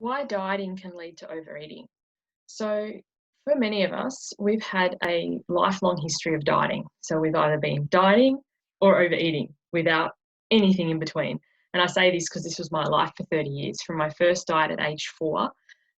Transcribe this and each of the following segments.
Why dieting can lead to overeating. So, for many of us, we've had a lifelong history of dieting. So, we've either been dieting or overeating without anything in between. And I say this because this was my life for 30 years, from my first diet at age 4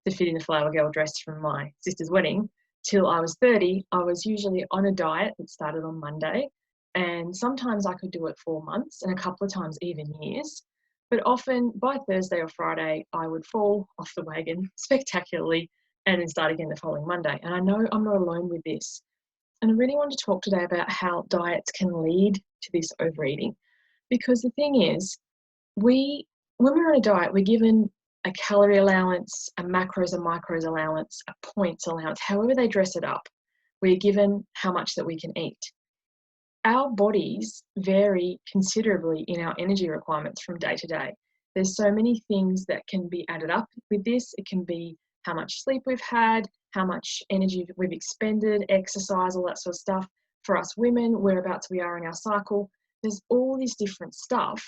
to fit in the flower girl dress from my sister's wedding till I was 30. I was usually on a diet that started on Monday. And sometimes I could do it for months and a couple of times even years. But often by Thursday or Friday, I would fall off the wagon spectacularly and then start again the following Monday. And I know I'm not alone with this. And I really want to talk today about how diets can lead to this overeating. Because the thing is, when we're on a diet, we're given a calorie allowance, a macros and micros allowance, a points allowance, however they dress it up. We're given how much that we can eat. Our bodies vary considerably in our energy requirements from day to day. There's so many things that can be added up with this. It can be how much sleep we've had, how much energy we've expended, exercise, all that sort of stuff. For us women, whereabouts we are in our cycle. There's all this different stuff.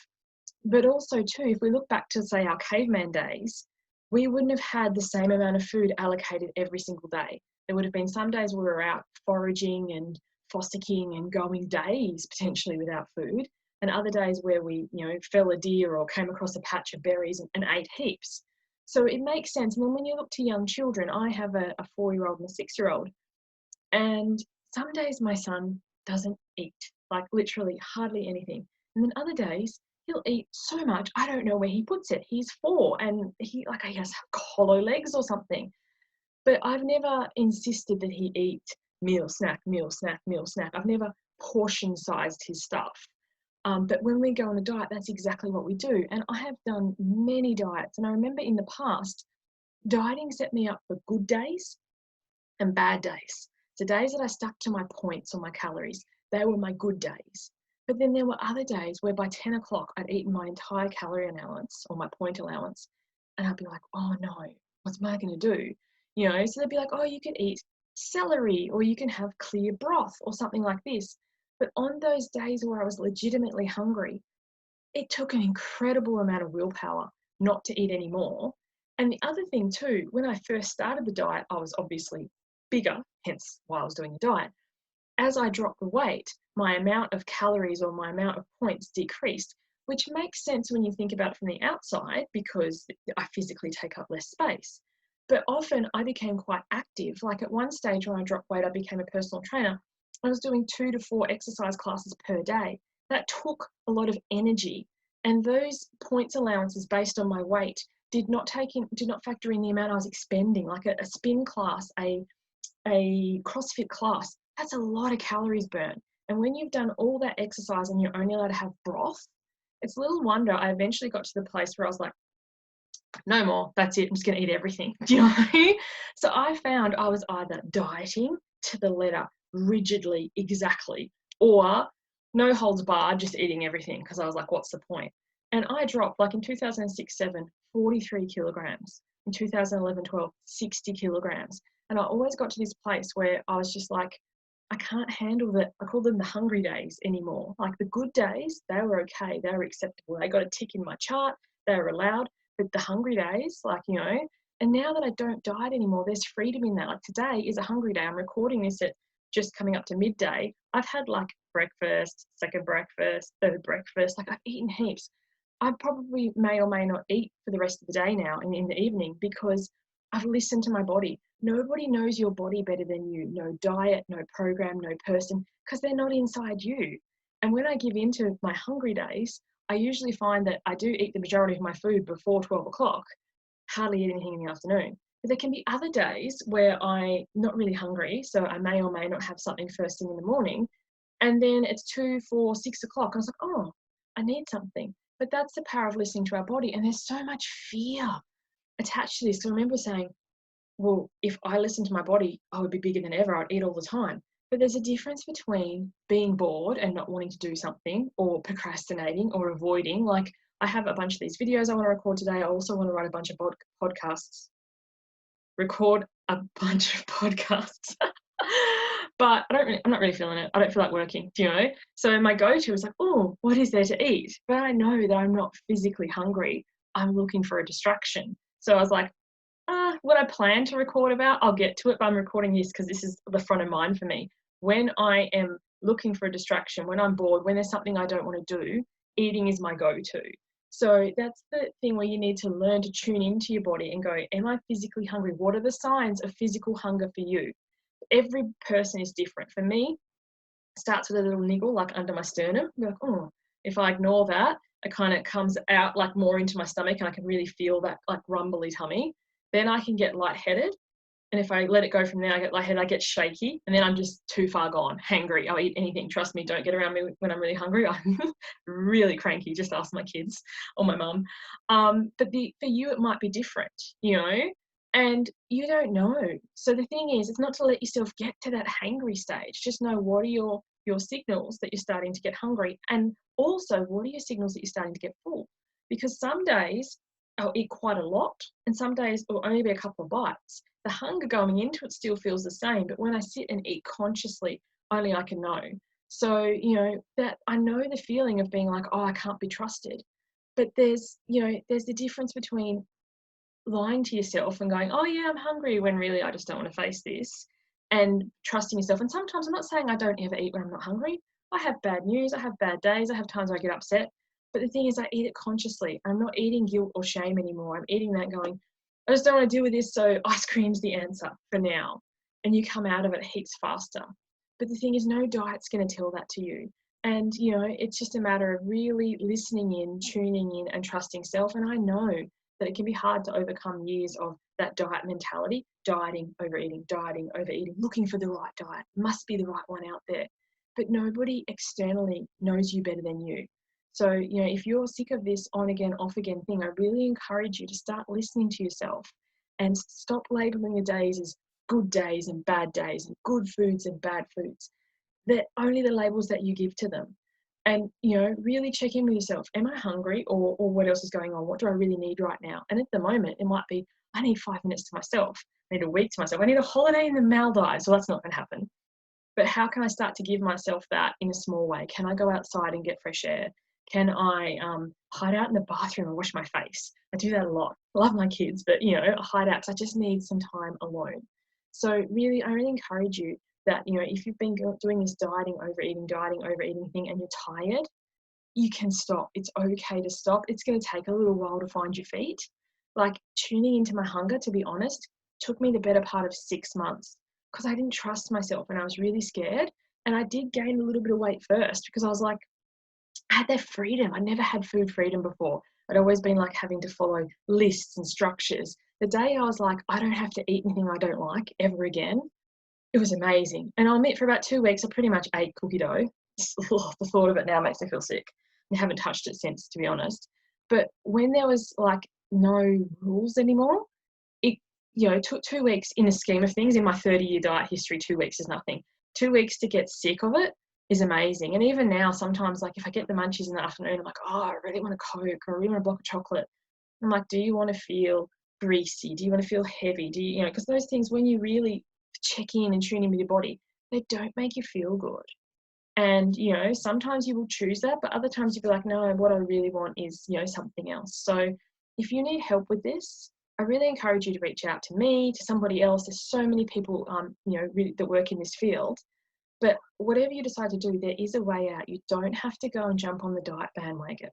But also too, if we look back to, say, our caveman days, we wouldn't have had the same amount of food allocated every single day. There would have been some days where we were out foraging and fossicking and going days potentially without food, and other days where we, fell a deer or came across a patch of berries and ate heaps. So it makes sense. And then when you look to young children, I have a 4-year-old and a 6-year-old, and some days my son doesn't eat, like literally hardly anything. And then other days he'll eat so much, I don't know where he puts it. He's 4 and he has hollow legs or something. But I've never insisted that he eat meal, snack, meal, snack, meal, snack. I've never portion sized his stuff. But when we go on a diet, that's exactly what we do. And I have done many diets. And I remember in the past, dieting set me up for good days and bad days. So days that I stuck to my points or my calories, they were my good days. But then there were other days where by 10 o'clock, I'd eaten my entire calorie allowance or my point allowance. And I'd be like, oh no, what's am I going to do? So they'd be like, oh, you could eat celery or you can have clear broth or something like this. But on those days where I was legitimately hungry, it took an incredible amount of willpower not to eat anymore. And the other thing too, when I first started the diet, I was obviously bigger, hence why I was doing the diet. As I dropped the weight, my amount of calories or my amount of points decreased, which makes sense when you think about it from the outside because I physically take up less space. But often I became quite active. Like at one stage when I dropped weight, I became a personal trainer. I was doing 2 to 4 exercise classes per day. That took a lot of energy. And those points allowances based on my weight did not factor in the amount I was expending. Like a spin class, a CrossFit class, that's a lot of calories burned. And when you've done all that exercise and you're only allowed to have broth, it's little wonder I eventually got to the place where I was like, no more, that's it, I'm just going to eat everything. Do you know what I mean? So I found I was either dieting to the letter rigidly, exactly, or no holds barred, just eating everything because I was like, what's the point? And I dropped, like in 2006-7, 43 kilograms. In 2011-12, 60 kilograms. And I always got to this place where I was just like, I can't handle I call them the hungry days anymore. Like the good days, they were okay, they were acceptable. They got a tick in my chart, they were allowed. But the hungry days, and now that I don't diet anymore, there's freedom in that. Like today is a hungry day. I'm recording this at just coming up to midday. I've had like breakfast, second breakfast, third breakfast. Like I've eaten heaps. I probably may or may not eat for the rest of the day now and in the evening because I've listened to my body. Nobody knows your body better than you. No diet, no program, no person, because they're not inside you. And when I give in to my hungry days, I usually find that I do eat the majority of my food before 12 o'clock, hardly eat anything in the afternoon. But there can be other days where I'm not really hungry, so I may or may not have something first thing in the morning. And then it's 2, 4, 6 o'clock. And I was like, oh, I need something. But that's the power of listening to our body. And there's so much fear attached to this. So I remember saying, well, if I listened to my body, I would be bigger than ever. I'd eat all the time. But there's a difference between being bored and not wanting to do something or procrastinating or avoiding. Like I have a bunch of these videos I want to record today. I also want to write a bunch of podcasts, record a bunch of podcasts. But I'm not really feeling it. I don't feel like working, So my go-to is like, oh, what is there to eat? But I know that I'm not physically hungry. I'm looking for a distraction. So I was like, what I plan to record about, I'll get to it, but I'm recording this because this is the front of mind for me. When I am looking for a distraction, when I'm bored, when there's something I don't want to do, eating is my go-to. So that's the thing where you need to learn to tune into your body and go, am I physically hungry? What are the signs of physical hunger for you? Every person is different. For me, it starts with a little niggle like under my sternum. Be like, oh, if I ignore that, it kind of comes out like more into my stomach and I can really feel that like rumbly tummy. Then I can get lightheaded. And if I let it go from there, I get lightheaded, I get shaky, and then I'm just too far gone, hangry. I'll eat anything. Trust me, don't get around me when I'm really hungry. I'm really cranky. Just ask my kids or my mum. But for you, it might be different, you know, and you don't know. So the thing is, it's not to let yourself get to that hangry stage. Just know what are your signals that you're starting to get hungry, and also what are your signals that you're starting to get full. Because some days I'll eat quite a lot, and some days it will only be a couple of bites. The hunger going into it still feels the same, but when I sit and eat consciously, only I can know. So, you know, that I know the feeling of being like, oh, I can't be trusted. But there's the difference between lying to yourself and going, oh yeah, I'm hungry, when really I just don't want to face this, and trusting yourself. And sometimes I'm not saying I don't ever eat when I'm not hungry. I have bad news, I have bad days, I have times where I get upset. But the thing is, I eat it consciously. I'm not eating guilt or shame anymore. I'm eating that going, I just don't want to deal with this, so ice cream's the answer for now. And you come out of it heaps faster. But the thing is, no diet's going to tell that to you. And, you know, it's just a matter of really listening in, tuning in, and trusting self. And I know that it can be hard to overcome years of that diet mentality, dieting, overeating, looking for the right diet, must be the right one out there. But nobody externally knows you better than you. So, you know, if you're sick of this on again, off again thing, I really encourage you to start listening to yourself and stop labeling your days as good days and bad days and good foods and bad foods. They're only the labels that you give to them. And, you know, really check in with yourself. Am I hungry, or what else is going on? What do I really need right now? And at the moment, it might be, I need 5 minutes to myself. I need a week to myself. I need a holiday in the Maldives. So that's not going to happen. But how can I start to give myself that in a small way? Can I go outside and get fresh air? Can I hide out in the bathroom and wash my face? I do that a lot. I love my kids, but, you know, I hide out because I just need some time alone. So really, I really encourage you that, you know, if you've been doing this dieting, overeating thing and you're tired, you can stop. It's okay to stop. It's going to take a little while to find your feet. Like tuning into my hunger, to be honest, took me the better part of 6 months because I didn't trust myself and I was really scared. And I did gain a little bit of weight first because I was like, I had that freedom. I never had food freedom before. I'd always been like having to follow lists and structures. The day I was like, I don't have to eat anything I don't like ever again, it was amazing. And I'll admit, for about 2 weeks, I pretty much ate cookie dough. The thought of it now makes me feel sick. I haven't touched it since, to be honest. But when there was like no rules anymore, it, you know, took 2 weeks in the scheme of things. In my 30-year diet history, 2 weeks is nothing. 2 weeks to get sick of it is amazing. And even now, sometimes, like if I get the munchies in the afternoon, I'm like, oh, I really want a Coke or I really want a block of chocolate. I'm like, do you want to feel greasy? Do you want to feel heavy? Do you, you know, because those things, when you really check in and tune in with your body, they don't make you feel good. And, you know, sometimes you will choose that, but other times you'll be like, no, what I really want is, you know, something else. So if you need help with this, I really encourage you to reach out to me, to somebody else. There's so many people, you know, really, that work in this field. But whatever you decide to do, there is a way out. You don't have to go and jump on the diet bandwagon.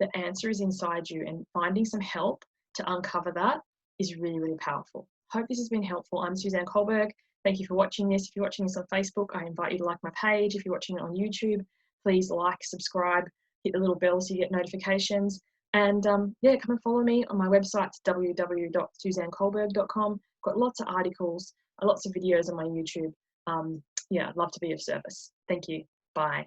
The answer is inside you, and finding some help to uncover that is really, really powerful. Hope this has been helpful. I'm Suzanne Culberg. Thank you for watching this. If you're watching this on Facebook, I invite you to like my page. If you're watching it on YouTube, please like, subscribe, hit the little bell so you get notifications. And yeah, come and follow me on my website, www.suzanneculberg.com. Got lots of articles, lots of videos on my YouTube. Yeah, I'd love to be of service. Thank you. Bye.